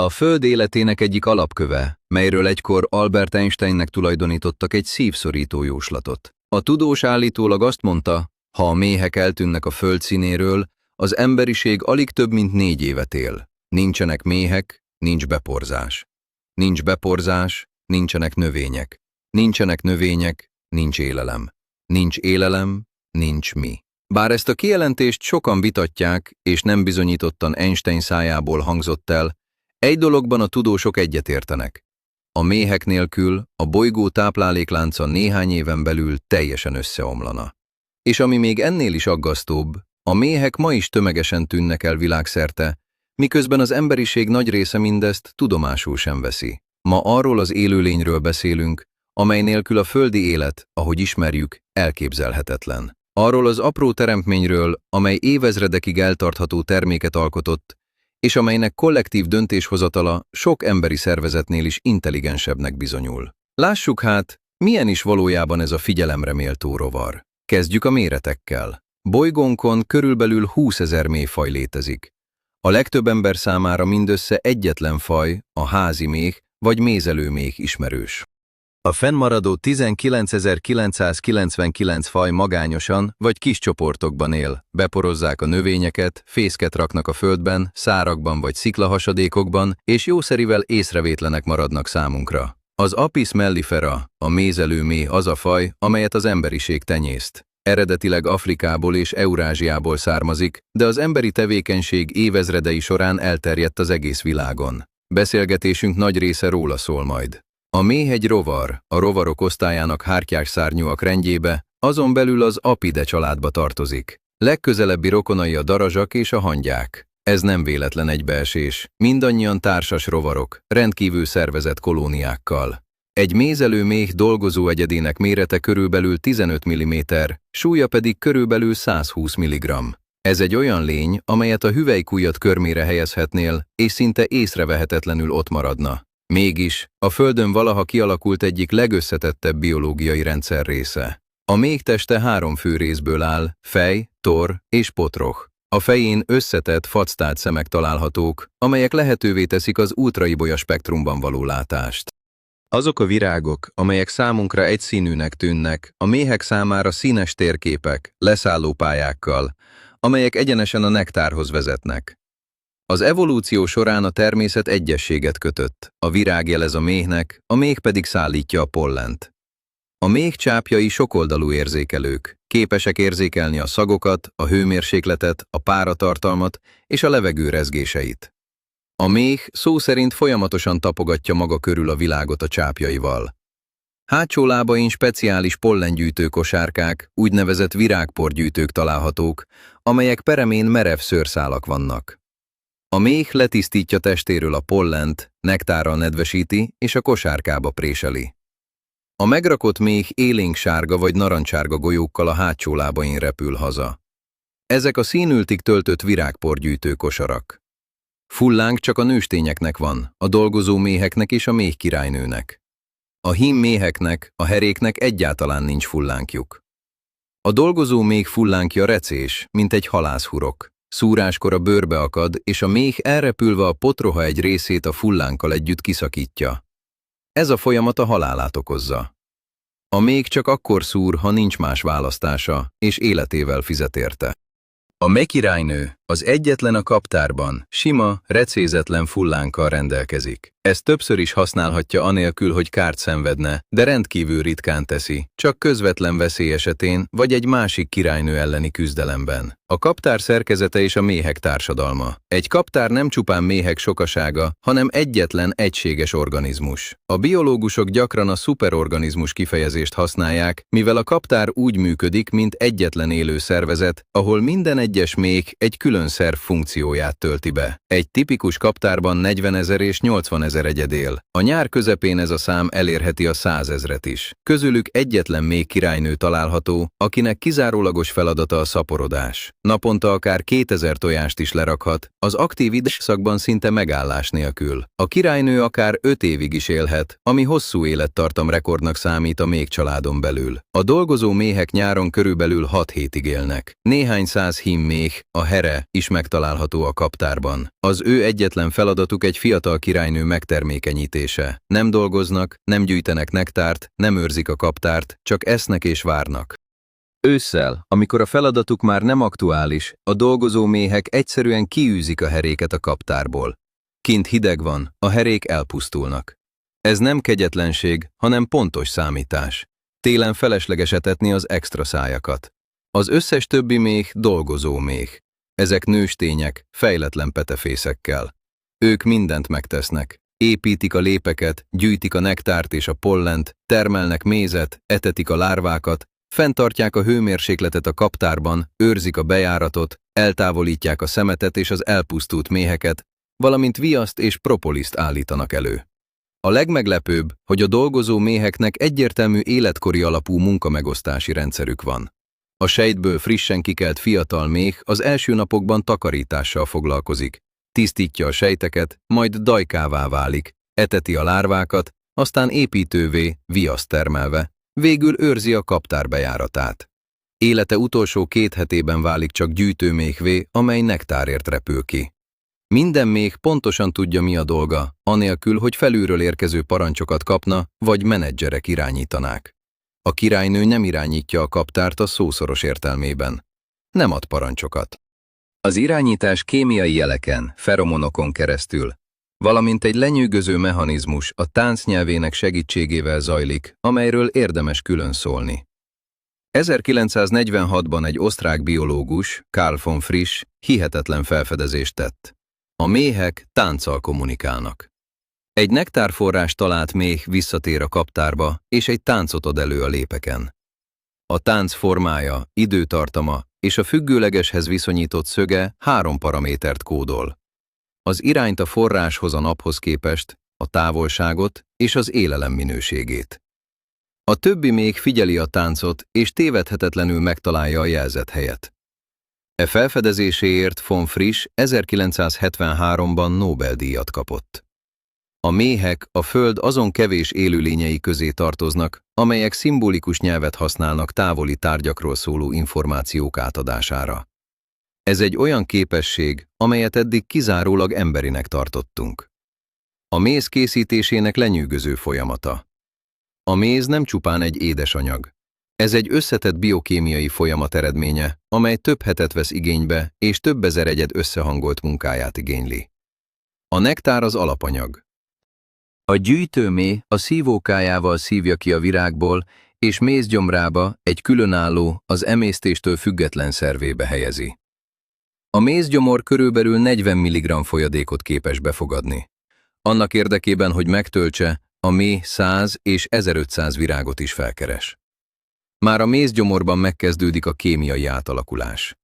A Föld életének egyik alapköve, melyről egykor Albert Einsteinnek tulajdonítottak egy szívszorító jóslatot. A tudós állítólag azt mondta, ha a méhek eltűnnek a Föld színéről, az emberiség alig több mint 4 évet él. Nincsenek méhek, nincs beporzás. Nincs beporzás, nincsenek növények. Nincsenek növények, nincs élelem. Nincs élelem, nincs mi. Bár ezt a kijelentést sokan vitatják, és nem bizonyítottan Einstein szájából hangzott el, egy dologban a tudósok egyetértenek. A méhek nélkül a bolygó tápláléklánca néhány éven belül teljesen összeomlana. És ami még ennél is aggasztóbb, a méhek ma is tömegesen tűnnek el világszerte, miközben az emberiség nagy része mindezt tudomásul sem veszi. Ma arról az élőlényről beszélünk, amely nélkül a földi élet, ahogy ismerjük, elképzelhetetlen. Arról az apró teremtményről, amely évezredekig eltartható terméket alkotott, és amelynek kollektív döntéshozatala sok emberi szervezetnél is intelligensebbnek bizonyul. Lássuk hát, milyen is valójában ez a figyelemre méltó rovar. Kezdjük a méretekkel. Bolygónkon körülbelül 20 000 méhfaj létezik. A legtöbb ember számára mindössze egyetlen faj, a házi méh vagy mézelőméh ismerős. A fennmaradó 19.999 faj magányosan vagy kis csoportokban él, beporozzák a növényeket, fészket raknak a földben, szárakban vagy sziklahasadékokban, és jószerivel észrevétlenek maradnak számunkra. Az Apis mellifera, a mézelőméh az a faj, amelyet az emberiség tenyészt. Eredetileg Afrikából és Eurázsiából származik, de az emberi tevékenység évezredei során elterjedt az egész világon. Beszélgetésünk nagy része róla szól majd. A méh egy rovar, a rovarok osztályának hártyás-szárnyúak rendjébe, azon belül az Apidae családba tartozik. Legközelebbi rokonai a darazsak és a hangyák. Ez nem véletlen egybeesés, mindannyian társas rovarok, rendkívül szervezett kolóniákkal. Egy mézelőméh dolgozó egyedének mérete körülbelül 15 mm, súlya pedig körülbelül 120 mg. Ez egy olyan lény, amelyet a hüvelykujjad körmére helyezhetnél, és szinte észrevehetetlenül ott maradna. Mégis, a Földön valaha kialakult egyik legösszetettebb biológiai rendszer része. A méh teste 3 fő részből áll, fej, torr és potroh. A fején összetett, factált szemek találhatók, amelyek lehetővé teszik az ultraibolya spektrumban való látást. Azok a virágok, amelyek számunkra egyszínűnek tűnnek, a méhek számára színes térképek, leszállópályákkal, amelyek egyenesen a nektárhoz vezetnek. Az evolúció során a természet egyességet kötött, a virág jelez a méhnek, a méh pedig szállítja a pollent. A méh csápjai sokoldalú érzékelők, képesek érzékelni a szagokat, a hőmérsékletet, a páratartalmat és a levegő rezgéseit. A méh szó szerint folyamatosan tapogatja maga körül a világot a csápjaival. Hátsó lábain speciális pollengyűjtő kosárkák, úgynevezett virágporgyűjtők találhatók, amelyek peremén merev szőrszálak vannak. A méh letisztítja testéről a pollent, nektárral nedvesíti és a kosárkába préseli. A megrakott méh élénksárga vagy narancsárga golyókkal a hátsó lábain repül haza. Ezek a színültig töltött virágporgyűjtő kosarak. Fullánk csak a nőstényeknek van, a dolgozó méheknek és a méh királynőnek. A hím méheknek, a heréknek egyáltalán nincs fullánkjuk. A dolgozó méh fullánkja recés, mint egy halászhurok. Szúráskor a bőrbe akad, és a méh elrepülve a potroha egy részét a fullánkkal együtt kiszakítja. Ez a folyamat a halálát okozza. A méh csak akkor szúr, ha nincs más választása, és életével fizet érte. A méh királynő az egyetlen a kaptárban, sima, recézetlen fullánkkal rendelkezik. Ezt többször is használhatja anélkül, hogy kárt szenvedne, de rendkívül ritkán teszi, csak közvetlen veszély esetén vagy egy másik királynő elleni küzdelemben. A kaptár szerkezete és a méhek társadalma. Egy kaptár nem csupán méhek sokasága, hanem egyetlen egységes organizmus. A biológusok gyakran a szuperorganizmus kifejezést használják, mivel a kaptár úgy működik, mint egyetlen élő szervezet, ahol minden egyes méh egy külön szerv funkcióját tölti be. Egy tipikus kaptárban 40 000 és 80 000 egyed él. A nyár közepén ez a szám elérheti a 100 000-et is. Közülük egyetlen méh királynő található, akinek kizárólagos feladata a szaporodás. Naponta akár 2000 tojást is lerakhat, az aktív időszakban szinte megállás nélkül. A királynő akár 5 évig is élhet, ami hosszú élettartam rekordnak számít a méh családon belül. A dolgozó méhek nyáron körülbelül 6 hétig élnek. Néhány száz hím méh, a here, méhe is megtalálható a kaptárban. Az ő egyetlen feladatuk egy fiatal királynő megtermékenyítése. Nem dolgoznak, nem gyűjtenek nektárt, nem őrzik a kaptárt, csak esznek és várnak. Ősszel, amikor a feladatuk már nem aktuális, a dolgozó méhek egyszerűen kiűzik a heréket a kaptárból. Kint hideg van, a herék elpusztulnak. Ez nem kegyetlenség, hanem pontos számítás. Télen felesleges etetni az extra szájakat. Az összes többi méh dolgozó méh. Ezek nőstények, fejletlen petefészekkel. Ők mindent megtesznek. Építik a lépeket, gyűjtik a nektárt és a pollent, termelnek mézet, etetik a lárvákat, fenntartják a hőmérsékletet a kaptárban, őrzik a bejáratot, eltávolítják a szemetet és az elpusztult méheket, valamint viaszt és propoliszt állítanak elő. A legmeglepőbb, hogy a dolgozó méheknek egyértelmű életkori alapú munkamegosztási rendszerük van. A sejtből frissen kikelt fiatal méh az első napokban takarítással foglalkozik, tisztítja a sejteket, majd dajkává válik, eteti a lárvákat, aztán építővé, viaszt termelve, végül őrzi a kaptár bejáratát. Élete utolsó 2 hetében válik csak gyűjtőméhvé, amely nektárért repül ki. Minden méh pontosan tudja, mi a dolga, anélkül, hogy felülről érkező parancsokat kapna, vagy menedzserek irányítanák. A királynő nem irányítja a kaptárt a szószoros értelmében. Nem ad parancsokat. Az irányítás kémiai jeleken, feromonokon keresztül, valamint egy lenyűgöző mechanizmus a tánc nyelvének segítségével zajlik, amelyről érdemes külön szólni. 1946-ban egy osztrák biológus, Karl von Frisch, hihetetlen felfedezést tett. A méhek tánccal kommunikálnak. Egy nektárforrás talált méh visszatér a kaptárba, és egy táncot ad elő a lépeken. A tánc formája, időtartama és a függőlegeshez viszonyított szöge 3 paramétert kódol. Az irányt a forráshoz, a naphoz képest, a távolságot és az élelem minőségét. A többi méh figyeli a táncot, és tévedhetetlenül megtalálja a jelzett helyet. E felfedezéséért von Frisch 1973-ban Nobel-díjat kapott. A méhek a Föld azon kevés élőlényei közé tartoznak, amelyek szimbolikus nyelvet használnak távoli tárgyakról szóló információk átadására. Ez egy olyan képesség, amelyet eddig kizárólag emberinek tartottunk. A méz készítésének lenyűgöző folyamata. A méz nem csupán egy édesanyag. Ez egy összetett biokémiai folyamat eredménye, amely több hetet vesz igénybe, és több ezer egyed összehangolt munkáját igényli. A nektár az alapanyag. A gyűjtőméh a szívókájával szívja ki a virágból, és mézgyomrába egy különálló, az emésztéstől független szervébe helyezi. A mézgyomor körülbelül 40 mg folyadékot képes befogadni. Annak érdekében, hogy megtöltse, a méh 100 és 1500 virágot is felkeres. Már a mézgyomorban megkezdődik a kémiai átalakulás.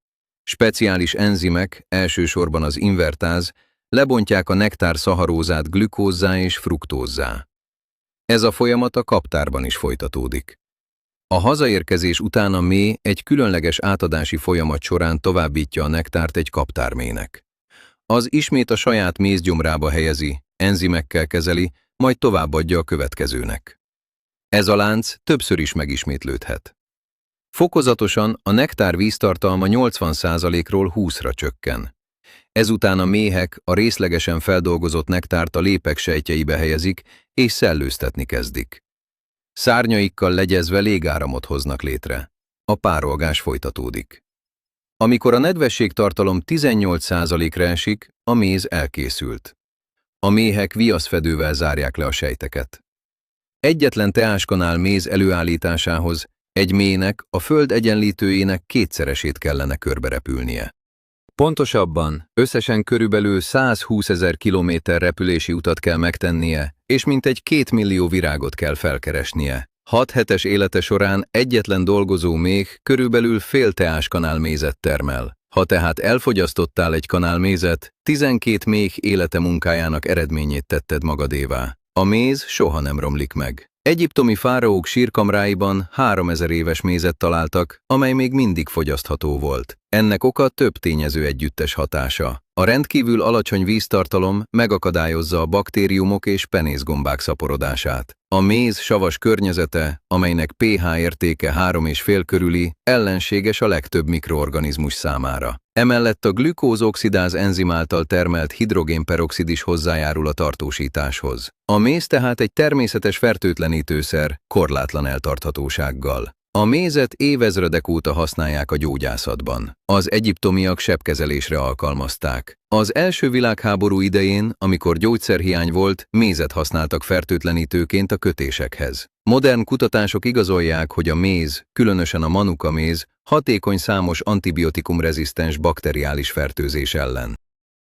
Speciális enzimek, elsősorban az invertáz, lebontják a nektár szaharózát glükózzá és fruktózzá. Ez a folyamat a kaptárban is folytatódik. A hazaérkezés után a méh egy különleges átadási folyamat során továbbítja a nektárt egy kaptárméhnek. Az ismét a saját mézgyomrába helyezi, enzimekkel kezeli, majd továbbadja a következőnek. Ez a lánc többször is megismétlődhet. Fokozatosan a nektár víztartalma 80%-ról 20-ra csökken. Ezután a méhek a részlegesen feldolgozott nektárt a lépek sejtjeibe helyezik, és szellőztetni kezdik. Szárnyaikkal legyezve légáramot hoznak létre. A párolgás folytatódik. Amikor a nedvességtartalom 18%-ra esik, a méz elkészült. A méhek viaszfedővel zárják le a sejteket. Egyetlen teáskanál méz előállításához egy méhnek a Föld egyenlítőjének 2-szeresét kellene körberepülnie. Pontosabban, összesen körülbelül 120 000 kilométer repülési utat kell megtennie, és mintegy 2 millió virágot kell felkeresnie. 6 hetes élete során egyetlen dolgozó méh körülbelül fél teáskanál mézet termel. Ha tehát elfogyasztottál egy kanál mézet, 12 méh élete munkájának eredményét tetted magadévá. A méz soha nem romlik meg. Egyiptomi fáraók sírkamráiban 3000 éves mézet találtak, amely még mindig fogyasztható volt. Ennek oka több tényező együttes hatása. A rendkívül alacsony víztartalom megakadályozza a baktériumok és penészgombák szaporodását. A méz savas környezete, amelynek pH értéke 3,5 körüli, ellenséges a legtöbb mikroorganizmus számára. Emellett a glükózoxidás enzim által termelt hidrogénperoxid is hozzájárul a tartósításhoz. A méz tehát egy természetes fertőtlenítőszer, korlátlan eltarthatósággal. A mézet évezredek óta használják a gyógyászatban. Az egyiptomiak sebkezelésre alkalmazták. Az első világháború idején, amikor gyógyszerhiány volt, mézet használtak fertőtlenítőként a kötésekhez. Modern kutatások igazolják, hogy a méz, különösen a manuka méz, hatékony számos antibiotikumrezisztens bakteriális fertőzés ellen.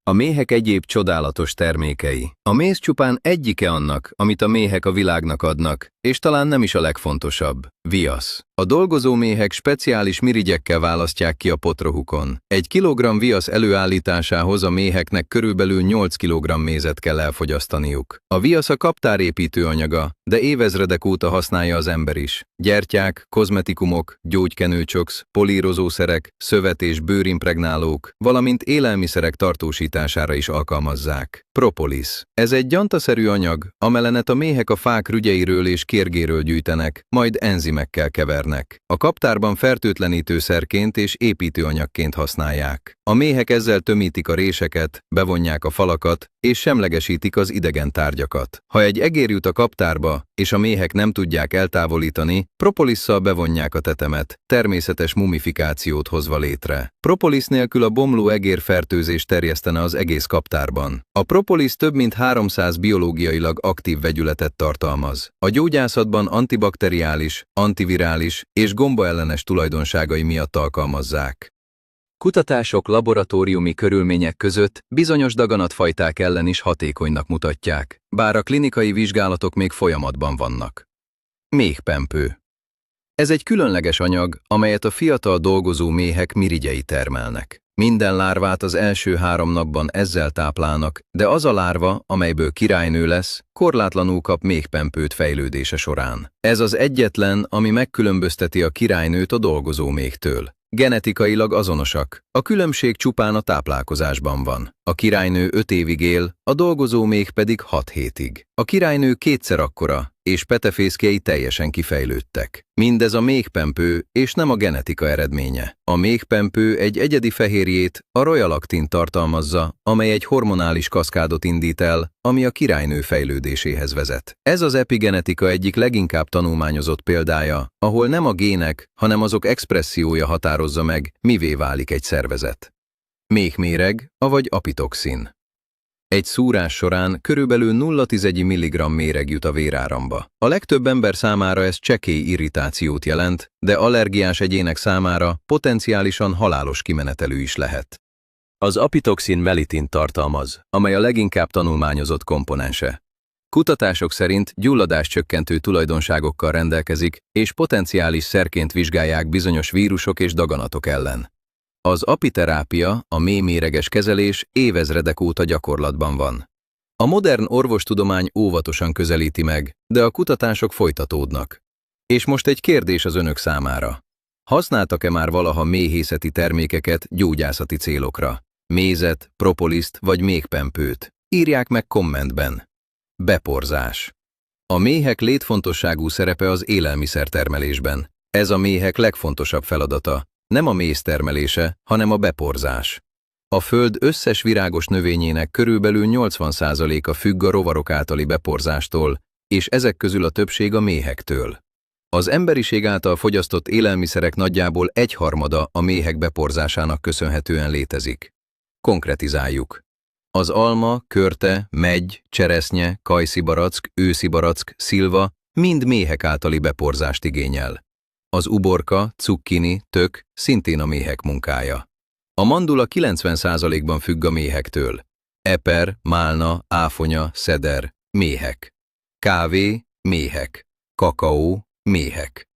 A méhek egyéb csodálatos termékei. A méz csupán egyike annak, amit a méhek a világnak adnak, és talán nem is a legfontosabb. Viasz. A dolgozó méhek speciális mirigyekkel választják ki a potrohukon. 1 kilogramm viasz előállításához a méheknek körülbelül 8 kg mézet kell elfogyasztaniuk. A viasz a kaptár építőanyaga, de évezredek óta használja az ember is. Gyertyák, kozmetikumok, gyógykenőcsoks, polírozószerek, szövet- és bőrimpregnálók, valamint élelmiszerek tartósítására is alkalmazzák. Propolis. Ez egy gyantaszerű anyag, amelenet a méhek a fák rügyeiről és kérgéről gyűjtenek, majd enzimekkel kevernek. A kaptárban fertőtlenítőszerként és építőanyagként használják. A méhek ezzel tömítik a réseket, bevonják a falakat, és semlegesítik az idegen tárgyakat. Ha egy egér jut a kaptárba, és a méhek nem tudják eltávolítani, propolisszal bevonják a tetemet, természetes mumifikációt hozva létre. Propolis nélkül a bomló egérfertőzés terjesztene az egész kaptárban. A propolis több mint 300 biológiailag aktív vegyületet tartalmaz. A gyógyászatban antibakteriális, antivirális és gombaellenes tulajdonságai miatt alkalmazzák. Kutatások laboratóriumi körülmények között bizonyos daganatfajták ellen is hatékonynak mutatják, bár a klinikai vizsgálatok még folyamatban vannak. Méhpempő. Ez egy különleges anyag, amelyet a fiatal dolgozó méhek mirigyei termelnek. Minden lárvát az első 3 napban ezzel táplálnak, de az a lárva, amelyből királynő lesz, korlátlanul kap méhpempőt fejlődése során. Ez az egyetlen, ami megkülönbözteti a királynőt a dolgozó méhtől. Genetikailag azonosak, a különbség csupán a táplálkozásban van. A királynő 5 évig él, a dolgozó méh pedig 6 hétig. A királynő 2-szer akkora, és petefészkjei teljesen kifejlődtek. Mindez a méhpempő, és nem a genetika eredménye. A méhpempő egy egyedi fehérjét, a rojalaktin tartalmazza, amely egy hormonális kaszkádot indít el, ami a királynő fejlődéséhez vezet. Ez az epigenetika egyik leginkább tanulmányozott példája, ahol nem a gének, hanem azok expressziója határozza meg, mivé válik egy szervezet. Méhméreg, avagy apitoxin. Egy szúrás során körülbelül 0,1 mg méreg jut a véráramba. A legtöbb ember számára ez csekély irritációt jelent, de allergiás egyének számára potenciálisan halálos kimenetelű is lehet. Az apitoxin melitint tartalmaz, amely a leginkább tanulmányozott komponense. Kutatások szerint gyulladáscsökkentő tulajdonságokkal rendelkezik, és potenciális szerként vizsgálják bizonyos vírusok és daganatok ellen. Az apiterápia, a mélyméreges kezelés évezredek óta gyakorlatban van. A modern orvostudomány óvatosan közelíti meg, de a kutatások folytatódnak. És most egy kérdés az önök számára. Használtak-e már valaha méhészeti termékeket gyógyászati célokra? Mézet, propoliszt vagy méhpempőt? Írják meg kommentben. Beporzás. A méhek létfontosságú szerepe az élelmiszertermelésben. Ez a méhek legfontosabb feladata. Nem a méz termelése, hanem a beporzás. A Föld összes virágos növényének körülbelül 80%-a függ a rovarok általi beporzástól, és ezek közül a többség a méhektől. Az emberiség által fogyasztott élelmiszerek nagyjából 1/3 a méhek beporzásának köszönhetően létezik. Konkretizáljuk. Az alma, körte, meggy, cseresznye, kajszibarack, őszibarack, szilva mind méhek általi beporzást igényel. Az uborka, cukkini, tök szintén a méhek munkája. A mandula 90%-ban függ a méhektől. Eper, málna, áfonya, szeder, méhek. Kávé, méhek. Kakaó, méhek.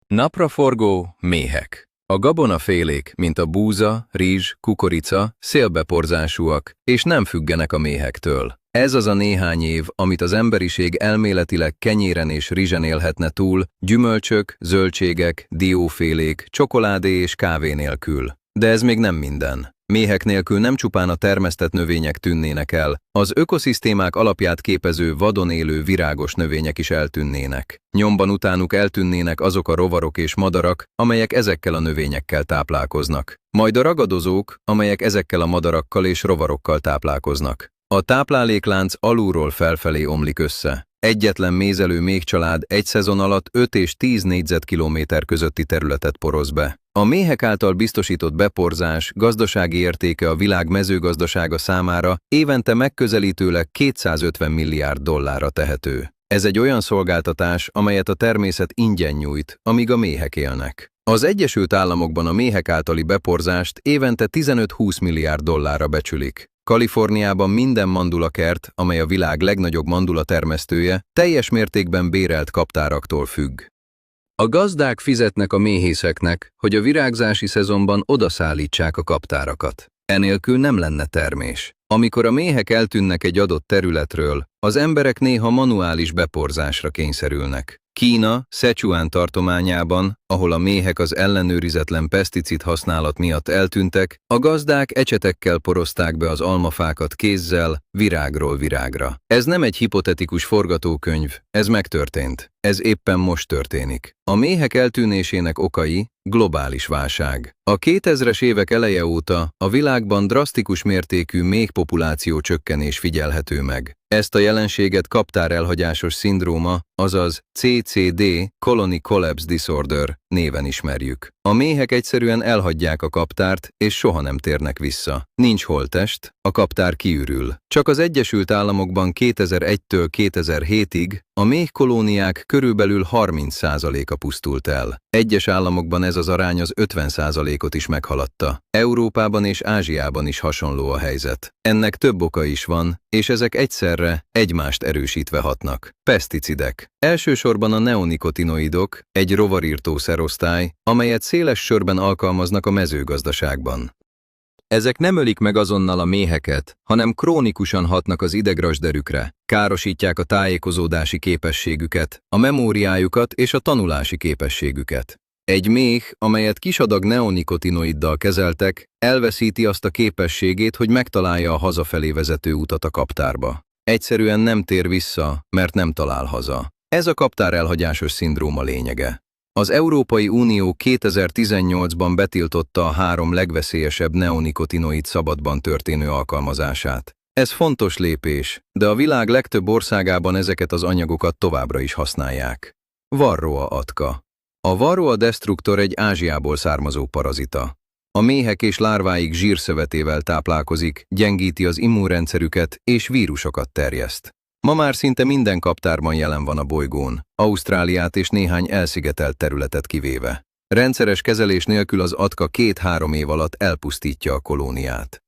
Napraforgó, méhek. A gabonafélék, mint a búza, rizs, kukorica, szélbeporzásúak, és nem függenek a méhektől. Ez az a néhány év, amit az emberiség elméletileg kenyéren és rizsen élhetne túl, gyümölcsök, zöldségek, diófélék, csokoládé és kávé nélkül. De ez még nem minden. Méhek nélkül nem csupán a termesztett növények tűnnének el, az ökoszisztémák alapját képező vadon élő virágos növények is eltűnnének. Nyomban utánuk eltűnnének azok a rovarok és madarak, amelyek ezekkel a növényekkel táplálkoznak. Majd a ragadozók, amelyek ezekkel a madarakkal és rovarokkal táplálkoznak. A tápláléklánc alulról felfelé omlik össze. Egyetlen mézelő méhcsalád egy szezon alatt 5 és 10 négyzetkilométer közötti területet poroz be. A méhek által biztosított beporzás gazdasági értéke a világ mezőgazdasága számára évente megközelítőleg 250 milliárd dollárra tehető. Ez egy olyan szolgáltatás, amelyet a természet ingyen nyújt, amíg a méhek élnek. Az Egyesült Államokban a méhek általi beporzást évente 15-20 milliárd dollárra becsülik. Kaliforniában minden mandulakert, amely a világ legnagyobb mandula termesztője, teljes mértékben bérelt kaptáraktól függ. A gazdák fizetnek a méhészeknek, hogy a virágzási szezonban odaszállítsák a kaptárakat. Enélkül nem lenne termés. Amikor a méhek eltűnnek egy adott területről, az emberek néha manuális beporzásra kényszerülnek. Kína, Szecsuán tartományában, ahol a méhek az ellenőrizetlen peszticid használat miatt eltűntek, a gazdák ecsetekkel porozták be az almafákat kézzel, virágról virágra. Ez nem egy hipotetikus forgatókönyv, ez megtörtént. Ez éppen most történik. A méhek eltűnésének okai globális válság. A 2000-es évek eleje óta a világban drasztikus mértékű méhpopuláció csökkenés figyelhető meg. Ezt a jelenséget kaptárelhagyásos szindróma, azaz CCD, Colony Collapse Disorder néven ismerjük. A méhek egyszerűen elhagyják a kaptárt, és soha nem térnek vissza. Nincs holttest, a kaptár kiürül. Csak az Egyesült Államokban 2001-től 2007-ig a méhkolóniák körülbelül 30%-a pusztult el. Egyes államokban ez az arány az 50%-ot is meghaladta. Európában és Ázsiában is hasonló a helyzet. Ennek több oka is van, és ezek egyszerre egymást erősítve hatnak. Peszticidek. Elsősorban a neonikotinoidok, egy rovarírtószerosztály, amelyet széles körben alkalmaznak a mezőgazdaságban. Ezek nem ölik meg azonnal a méheket, hanem krónikusan hatnak az idegrasderükre, károsítják a tájékozódási képességüket, a memóriájukat és a tanulási képességüket. Egy méh, amelyet kis adag neonikotinoiddal kezeltek, elveszíti azt a képességét, hogy megtalálja a hazafelé vezető utat a kaptárba. Egyszerűen nem tér vissza, mert nem talál haza. Ez a kaptárelhagyásos szindróma lényege. Az Európai Unió 2018-ban betiltotta a 3 legveszélyesebb neonikotinoid szabadban történő alkalmazását. Ez fontos lépés, de a világ legtöbb országában ezeket az anyagokat továbbra is használják. Varroa atka. A Varroa destructor egy Ázsiából származó parazita. A méhek és lárváik zsírszövetével táplálkozik, gyengíti az immunrendszerüket és vírusokat terjeszt. Ma már szinte minden kaptárban jelen van a bolygón, Ausztráliát és néhány elszigetelt területet kivéve. Rendszeres kezelés nélkül az atka 2-3 év alatt elpusztítja a kolóniát.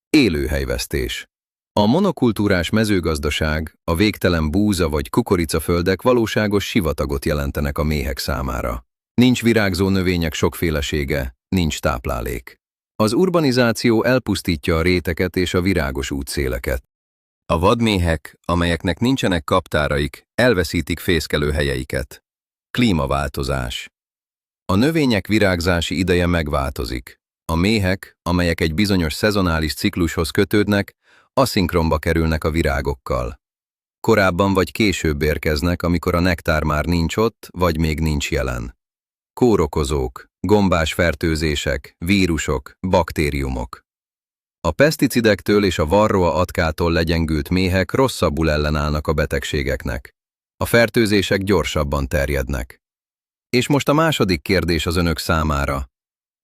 Élőhelyvesztés. A monokultúrás mezőgazdaság, a végtelen búza vagy kukoricaföldek valóságos sivatagot jelentenek a méhek számára. Nincs virágzó növények sokfélesége, nincs táplálék. Az urbanizáció elpusztítja a réteket és a virágos útszéleket. A vadméhek, amelyeknek nincsenek kaptáraik, elveszítik fészkelőhelyeiket. Klímaváltozás. A növények virágzási ideje megváltozik. A méhek, amelyek egy bizonyos szezonális ciklushoz kötődnek, aszinkronba kerülnek a virágokkal. Korábban vagy később érkeznek, amikor a nektár már nincs ott, vagy még nincs jelen. Kórokozók, gombás fertőzések, vírusok, baktériumok. A peszticidektől és a varroa atkától legyengült méhek rosszabbul ellenállnak a betegségeknek. A fertőzések gyorsabban terjednek. És most a második kérdés az önök számára.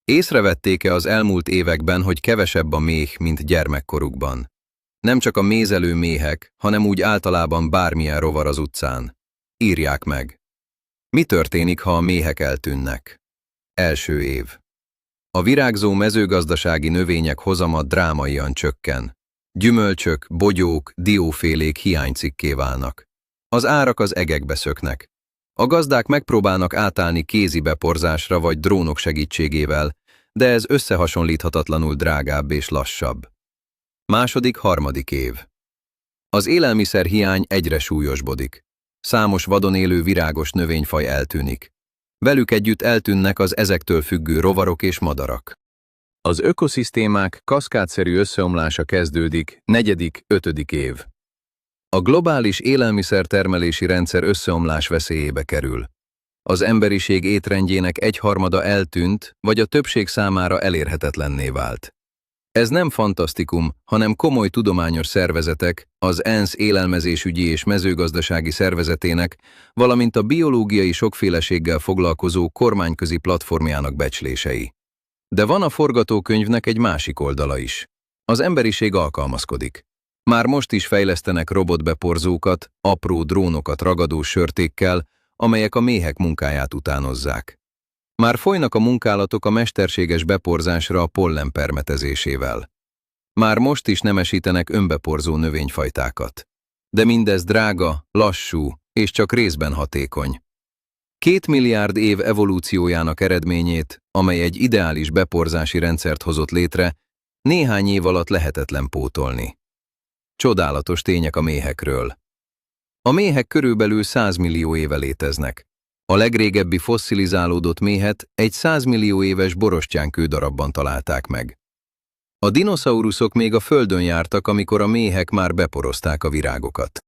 Észrevették-e az elmúlt években, hogy kevesebb a méh, mint gyermekkorukban? Nem csak a mézelő méhek, hanem úgy általában bármilyen rovar az utcán. Írják meg. Mi történik, ha a méhek eltűnnek? Első év. A virágzó mezőgazdasági növények hozama drámaian csökken. Gyümölcsök, bogyók, diófélék hiánycikké válnak. Az árak az egekbe szöknek. A gazdák megpróbálnak átállni kézi beporzásra vagy drónok segítségével, de ez összehasonlíthatatlanul drágább és lassabb. Második-harmadik év. Az élelmiszerhiány egyre súlyosbodik. Számos vadon élő virágos növényfaj eltűnik. Velük együtt eltűnnek az ezektől függő rovarok és madarak. Az ökoszisztémák kaszkádszerű összeomlása kezdődik, 4.-5. év. A globális élelmiszertermelési rendszer összeomlás veszélyébe kerül. Az emberiség étrendjének egyharmada eltűnt, vagy a többség számára elérhetetlenné vált. Ez nem fantasztikum, hanem komoly tudományos szervezetek, az ENSZ élelmezésügyi és mezőgazdasági szervezetének, valamint a biológiai sokféleséggel foglalkozó kormányközi platformjának becslései. De van a forgatókönyvnek egy másik oldala is. Az emberiség alkalmazkodik. Már most is fejlesztenek robotbeporzókat, apró drónokat ragadó sörtékkel, amelyek a méhek munkáját utánozzák. Már folynak a munkálatok a mesterséges beporzásra a pollen permetezésével. Már most is nemesítenek önbeporzó növényfajtákat. De mindez drága, lassú és csak részben hatékony. 2 milliárd év evolúciójának eredményét, amely egy ideális beporzási rendszert hozott létre, néhány év alatt lehetetlen pótolni. Csodálatos tények a méhekről. A méhek körülbelül 100 millió éve léteznek. A legrégebbi fosszilizálódott méhet egy 100 millió éves borostyánkődarabban találták meg. A dinoszauruszok még a Földön jártak, amikor a méhek már beporozták a virágokat.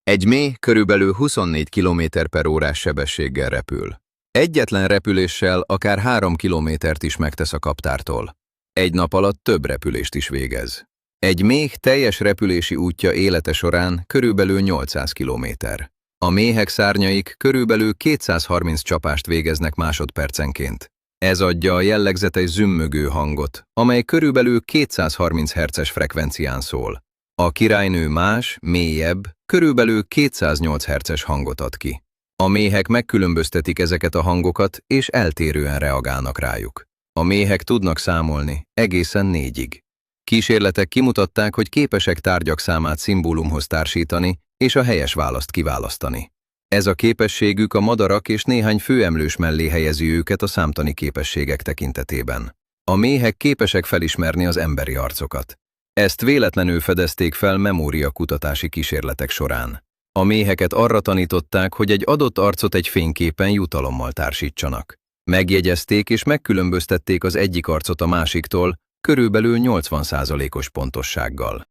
Egy méh körülbelül 24 km/órás sebességgel repül. Egyetlen repüléssel akár 3 kilométert is megtesz a kaptártól. Egy nap alatt több repülést is végez. Egy méh teljes repülési útja élete során körülbelül 800 kilométer. A méhek szárnyaik körülbelül 230 csapást végeznek másodpercenként. Ez adja a jellegzetes zümmögő hangot, amely körülbelül 230 Hz frekvencián szól. A királynő más, mélyebb, körülbelül 208 Hz hangot ad ki. A méhek megkülönböztetik ezeket a hangokat, és eltérően reagálnak rájuk. A méhek tudnak számolni, egészen 4-ig. Kísérletek kimutatták, hogy képesek tárgyak számát szimbólumhoz társítani, és a helyes választ kiválasztani. Ez a képességük a madarak és néhány főemlős mellé helyezi őket a számtani képességek tekintetében. A méhek képesek felismerni az emberi arcokat. Ezt véletlenül fedezték fel memóriakutatási kísérletek során. A méheket arra tanították, hogy egy adott arcot egy fényképen jutalommal társítsanak. Megjegyezték és megkülönböztették az egyik arcot a másiktól, körülbelül 80%-os pontossággal.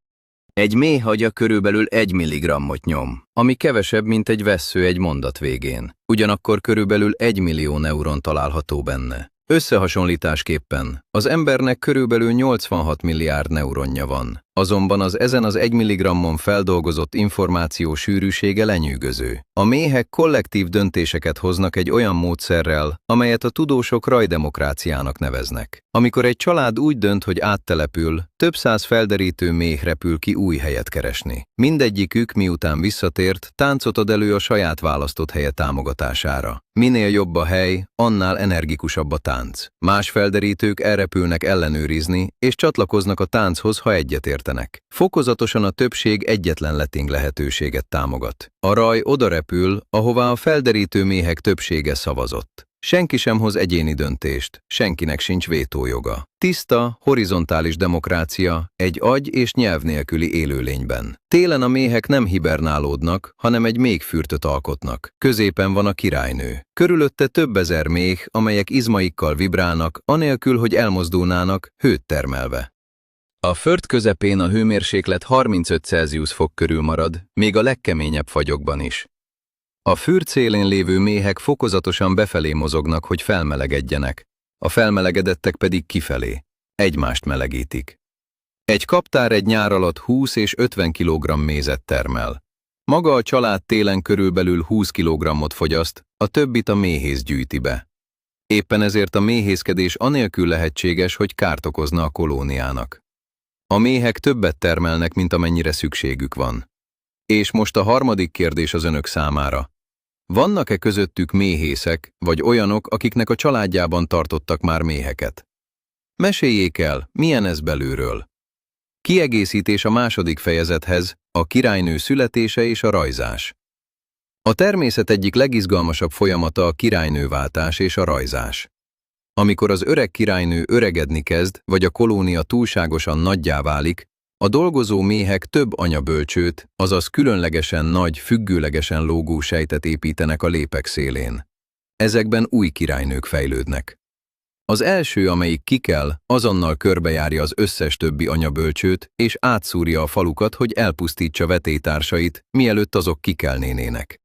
Egy méh agya körülbelül 1 milligrammot nyom, ami kevesebb, mint egy vessző egy mondat végén. Ugyanakkor körülbelül 1 millió neuron található benne. Összehasonlításképpen az embernek körülbelül 86 milliárd neuronja van, azonban az ezen az 1 milligrammon feldolgozott információ sűrűsége lenyűgöző. A méhek kollektív döntéseket hoznak egy olyan módszerrel, amelyet a tudósok rajdemokráciának neveznek. Amikor egy család úgy dönt, hogy áttelepül, több száz felderítő méh repül ki új helyet keresni. Mindegyikük, miután visszatért, táncot ad elő a saját választott helye támogatására. Minél jobb a hely, annál energikusabb a tánc. Más felderítők elrepülnek ellenőrizni, és csatlakoznak a tánchoz, ha egyetértenek. Fokozatosan a többség egyetlen letting lehetőséget támogat. A raj oda repül, ahová a felderítő méhek többsége szavazott. Senki sem hoz egyéni döntést, senkinek sincs vétójoga. Tiszta, horizontális demokrácia egy agy és nyelv nélküli élőlényben. Télen a méhek nem hibernálódnak, hanem egy méhfürtöt alkotnak. Középen van a királynő. Körülötte több ezer méh, amelyek izmaikkal vibrálnak, anélkül, hogy elmozdulnának, hőt termelve. A Föld közepén a hőmérséklet 35 Celsius fok körül marad, még a legkeményebb fagyokban is. A fürd szélén lévő méhek fokozatosan befelé mozognak, hogy felmelegedjenek, a felmelegedettek pedig kifelé. Egymást melegítik. Egy kaptár egy nyár alatt 20 és 50 kg mézet termel. Maga a család télen körülbelül 20 kg-ot fogyaszt, a többit a méhész gyűjti be. Éppen ezért a méhészkedés anélkül lehetséges, hogy kárt okozna a kolóniának. A méhek többet termelnek, mint amennyire szükségük van. És most a harmadik kérdés az önök számára. Vannak-e közöttük méhészek, vagy olyanok, akiknek a családjában tartottak már méheket? Meséljék el, milyen ez belülről. Kiegészítés a második fejezethez, a királynő születése és a rajzás. A természet egyik legizgalmasabb folyamata a királynőváltás és a rajzás. Amikor az öreg királynő öregedni kezd, vagy a kolónia túlságosan nagyjá válik, a dolgozó méhek több anyabölcsőt, azaz különlegesen nagy, függőlegesen lógó sejtet építenek a lépek szélén. Ezekben új királynők fejlődnek. Az első, amelyik kikel, azonnal körbejárja az összes többi anyabölcsőt, és átszúrja a falukat, hogy elpusztítsa vetélytársait, mielőtt azok kikelnénének.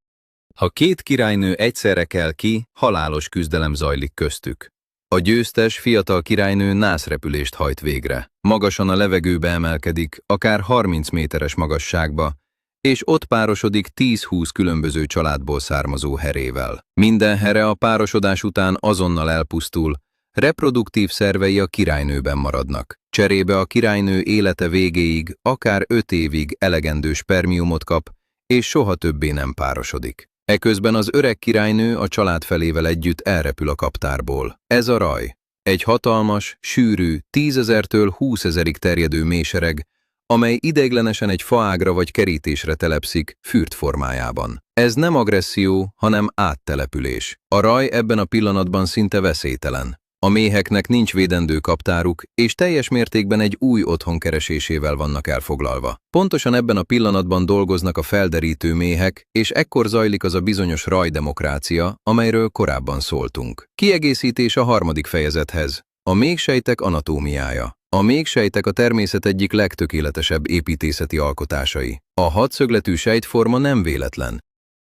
Ha két királynő egyszerre kel ki, halálos küzdelem zajlik köztük. A győztes fiatal királynő nászrepülést hajt végre. Magasan a levegőbe emelkedik, akár 30 méteres magasságba, és ott párosodik 10-20 különböző családból származó herével. Minden here a párosodás után azonnal elpusztul, reproduktív szervei a királynőben maradnak. Cserébe a királynő élete végéig, akár 5 évig elegendő spermiumot kap, és soha többé nem párosodik. Eközben az öreg királynő a család felével együtt elrepül a kaptárból. Ez a raj. Egy hatalmas, sűrű, 10 000-től 20 000-ig terjedő mélysereg, amely ideiglenesen egy faágra vagy kerítésre telepszik, fürt formájában. Ez nem agresszió, hanem áttelepülés. A raj ebben a pillanatban szinte veszélytelen. A méheknek nincs védendő kaptáruk, és teljes mértékben egy új otthon keresésével vannak elfoglalva. Pontosan ebben a pillanatban dolgoznak a felderítő méhek, és ekkor zajlik az a bizonyos rajdemokrácia, amelyről korábban szóltunk. Kiegészítés a 3. fejezethez. A méhsejtek anatómiája. A méhsejtek a természet egyik legtökéletesebb építészeti alkotásai. A hatszögletű sejtforma nem véletlen.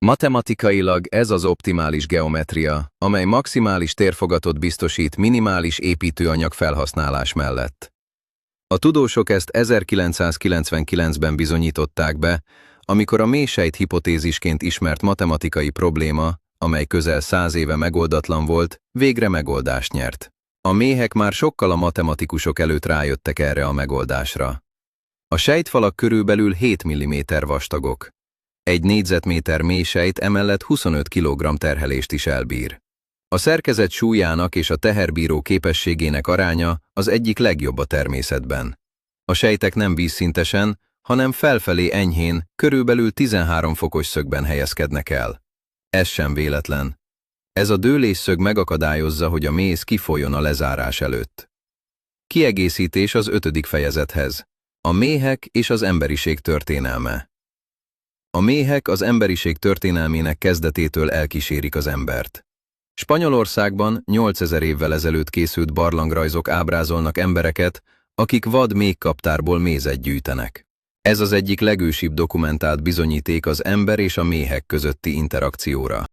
Matematikailag ez az optimális geometria, amely maximális térfogatot biztosít minimális építőanyag felhasználás mellett. A tudósok ezt 1999-ben bizonyították be, amikor a méhsejt hipotézisként ismert matematikai probléma, amely közel 100 éve megoldatlan volt, végre megoldást nyert. A méhek már sokkal a matematikusok előtt rájöttek erre a megoldásra. A sejtfalak körülbelül 7 mm vastagok. Egy négyzetméter mélysejt emellett 25 kg terhelést is elbír. A szerkezet súlyának és a teherbíró képességének aránya az egyik legjobb a természetben. A sejtek nem vízszintesen, hanem felfelé enyhén, körülbelül 13 fokos szögben helyezkednek el. Ez sem véletlen. Ez a dőlésszög megakadályozza, hogy a méz kifolyjon a lezárás előtt. Kiegészítés az 5. fejezethez. A méhek és az emberiség történelme. A méhek az emberiség történelmének kezdetétől elkísérik az embert. Spanyolországban 8000 évvel ezelőtt készült barlangrajzok ábrázolnak embereket, akik vad méhkaptárból mézet gyűjtenek. Ez az egyik legősibb dokumentált bizonyíték az ember és a méhek közötti interakcióra.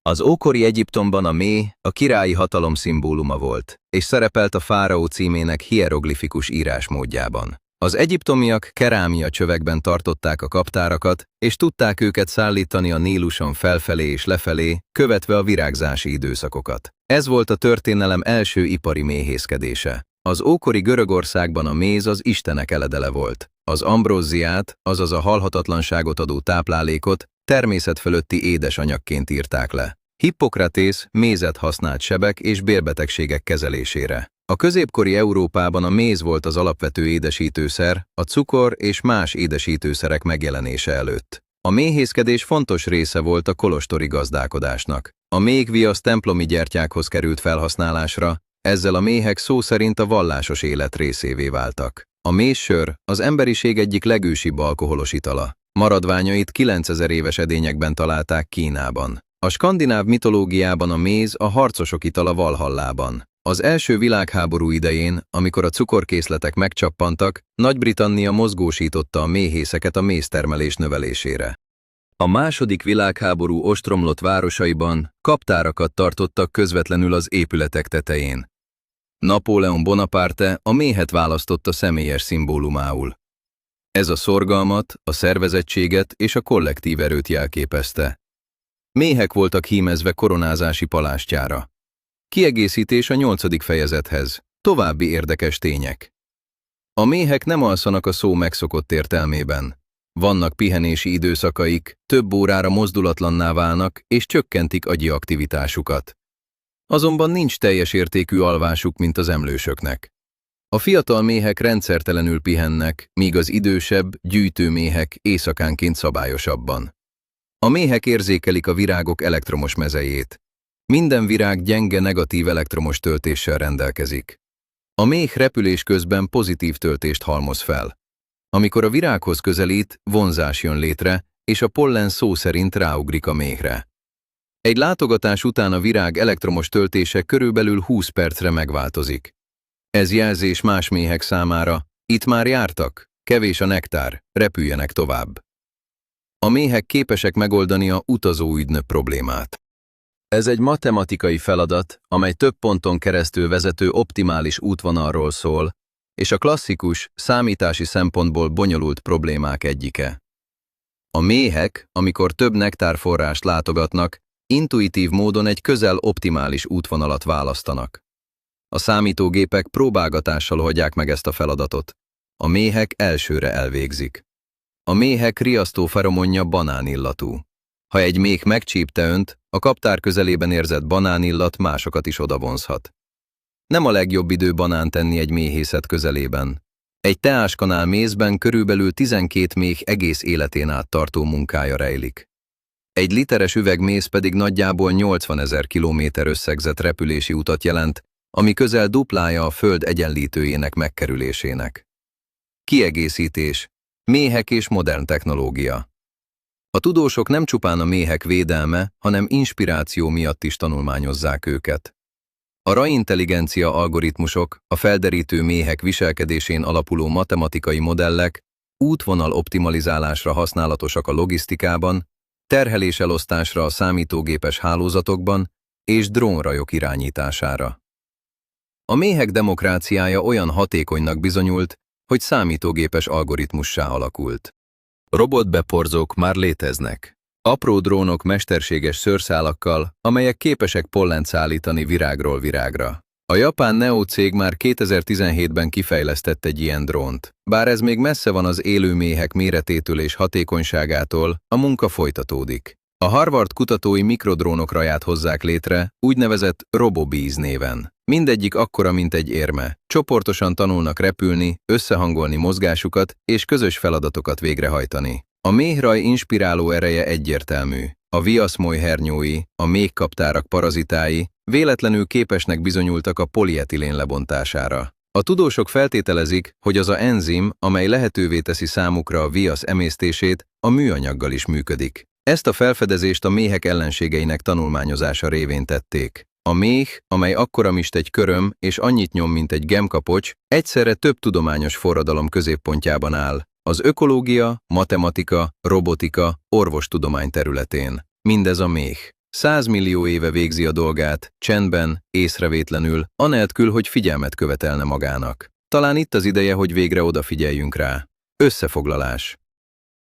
Az ókori Egyiptomban a méh a királyi hatalom szimbóluma volt, és szerepelt a fáraó címének hieroglifikus írásmódjában. Az egyiptomiak kerámia csövekben tartották a kaptárakat, és tudták őket szállítani a Níluson felfelé és lefelé, követve a virágzási időszakokat. Ez volt a történelem első ipari méhészkedése. Az ókori Görögországban a méz az istenek eledele volt. Az ambróziát, azaz a halhatatlanságot adó táplálékot természet fölötti édesanyagként írták le. Hippokratész mézet használt sebek és bélbetegségek kezelésére. A középkori Európában a méz volt az alapvető édesítőszer, a cukor és más édesítőszerek megjelenése előtt. A méhészkedés fontos része volt a kolostori gazdálkodásnak. A méhviasz templomi gyertyákhoz került felhasználásra, ezzel a méhek szó szerint a vallásos élet részévé váltak. A mézsör az emberiség egyik legősibb alkoholos itala. Maradványait 9000 éves edényekben találták Kínában. A skandináv mitológiában a méz a harcosok itala Valhallában. Az első világháború idején, amikor a cukorkészletek megcsappantak, Nagy-Britannia mozgósította a méhészeket a méztermelés növelésére. A második világháború ostromlott városaiban kaptárakat tartottak közvetlenül az épületek tetején. Napóleon Bonaparte a méhet választotta személyes szimbólumául. Ez a szorgalmat, a szervezettséget és a kollektív erőt jelképezte. Méhek voltak hímezve koronázási palástjára. Kiegészítés a 8. fejezethez. További érdekes tények. A méhek nem alszanak a szó megszokott értelmében. Vannak pihenési időszakaik, több órára mozdulatlanná válnak és csökkentik agyi aktivitásukat. Azonban nincs teljes értékű alvásuk, mint az emlősöknek. A fiatal méhek rendszertelenül pihennek, míg az idősebb, gyűjtő méhek éjszakánként szabályosabban. A méhek érzékelik a virágok elektromos mezejét. Minden virág gyenge negatív elektromos töltéssel rendelkezik. A méh repülés közben pozitív töltést halmoz fel. Amikor a virághoz közelít, vonzás jön létre, és a pollen szó szerint ráugrik a méhre. Egy látogatás után a virág elektromos töltése körülbelül 20 percre megváltozik. Ez jelzés más méhek számára: itt már jártak, kevés a nektár, repüljenek tovább. A méhek képesek megoldani a utazóügynök problémát. Ez egy matematikai feladat, amely több ponton keresztül vezető optimális útvonalról szól, és a klasszikus, számítási szempontból bonyolult problémák egyike. A méhek, amikor több nektárforrást látogatnak, intuitív módon egy közel optimális útvonalat választanak. A számítógépek próbálgatással oldják meg ezt a feladatot. A méhek elsőre elvégzik. A méhek riasztó feromonja banánillatú. Ha egy méh megcsípte önt, a kaptár közelében érzett banánillat másokat is odavonzhat. Nem a legjobb idő banánt enni egy méhészet közelében. Egy teáskanál mézben körülbelül 12 méh egész életén át tartó munkája rejlik. Egy literes üveg méz pedig nagyjából 80 000 kilométer összegzett repülési utat jelent, ami közel duplája a Föld egyenlítőjének megkerülésének. Kiegészítés: méhek és modern technológia. A tudósok nem csupán a méhek védelme, hanem inspiráció miatt is tanulmányozzák őket. A rajintelligencia algoritmusok, a felderítő méhek viselkedésén alapuló matematikai modellek útvonal optimalizálásra használatosak a logisztikában, terheléselosztásra a számítógépes hálózatokban és drónrajok irányítására. A méhek demokráciája olyan hatékonynak bizonyult, hogy számítógépes algoritmussá alakult. Robotbeporzók már léteznek. Apró drónok mesterséges szőrszálakkal, amelyek képesek pollent szállítani virágról virágra. A japán Neo cég már 2017-ben kifejlesztett egy ilyen drónt. Bár ez még messze van az élő méhek méretétől és hatékonyságától, a munka folytatódik. A Harvard kutatói mikrodrónok raját hozzák létre, úgynevezett RoboBees néven. Mindegyik akkora, mint egy érme. Csoportosan tanulnak repülni, összehangolni mozgásukat és közös feladatokat végrehajtani. A méhraj inspiráló ereje egyértelmű. A viaszmoly hernyói, a méhkaptárak parazitái véletlenül képesnek bizonyultak a polietilén lebontására. A tudósok feltételezik, hogy az a enzim, amely lehetővé teszi számukra a viasz emésztését, a műanyaggal is működik. Ezt a felfedezést a méhek ellenségeinek tanulmányozása révén tették. A méh, amely akkora mist egy köröm és annyit nyom, mint egy gemkapocs, egyszerre több tudományos forradalom középpontjában áll, az ökológia, matematika, robotika, orvostudomány területén. Mindez a méh. 100 millió éve végzi a dolgát, csendben, észrevétlenül, anélkül, hogy figyelmet követelne magának. Talán itt az ideje, hogy végre odafigyeljünk rá. Összefoglalás.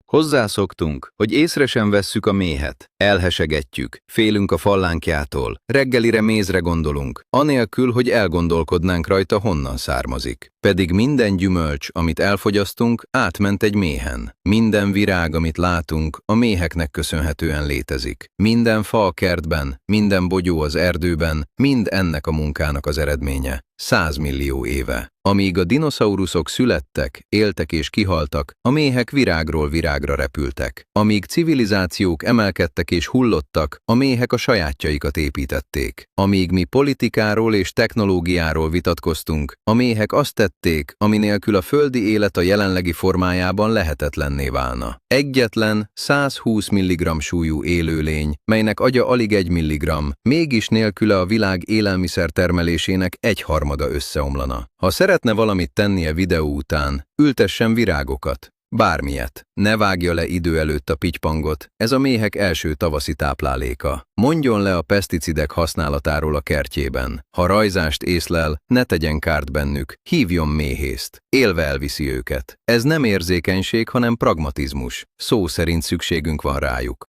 Hozzászoktunk, hogy észre sem vesszük a méhet, elhesegetjük, félünk a fallánkjától, reggelire mézre gondolunk, anélkül, hogy elgondolkodnánk rajta, honnan származik. Pedig minden gyümölcs, amit elfogyasztunk, átment egy méhen. Minden virág, amit látunk, a méheknek köszönhetően létezik. Minden fa a kertben, minden bogyó az erdőben, mind ennek a munkának az eredménye. 100 millió éve. Amíg a dinoszauruszok születtek, éltek és kihaltak, a méhek virágról virágra repültek. Amíg civilizációk emelkedtek és hullottak, a méhek a sajátjaikat építették. Amíg mi politikáról és technológiáról vitatkoztunk, a méhek azt tették, ami nélkül a földi élet a jelenlegi formájában lehetetlenné válna. Egyetlen 120 mg súlyú élőlény, melynek agya alig 1 mg, mégis nélküle a világ élelmiszer termelésének 1/3 összeomlana. Ha szeretne valamit tenni a videó után, ültessen virágokat. Bármilyet. Ne vágja le idő előtt a pitypangot, ez a méhek első tavaszi tápláléka. Mondjon le a peszticidek használatáról a kertjében. Ha rajzást észlel, ne tegyen kárt bennük, hívjon méhészt. Élve elviszi őket. Ez nem érzékenység, hanem pragmatizmus. Szó szerint szükségünk van rájuk.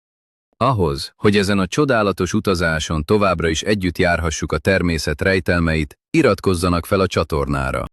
Ahhoz, hogy ezen a csodálatos utazáson továbbra is együtt járhassuk a természet rejtelmeit, iratkozzanak fel a csatornára.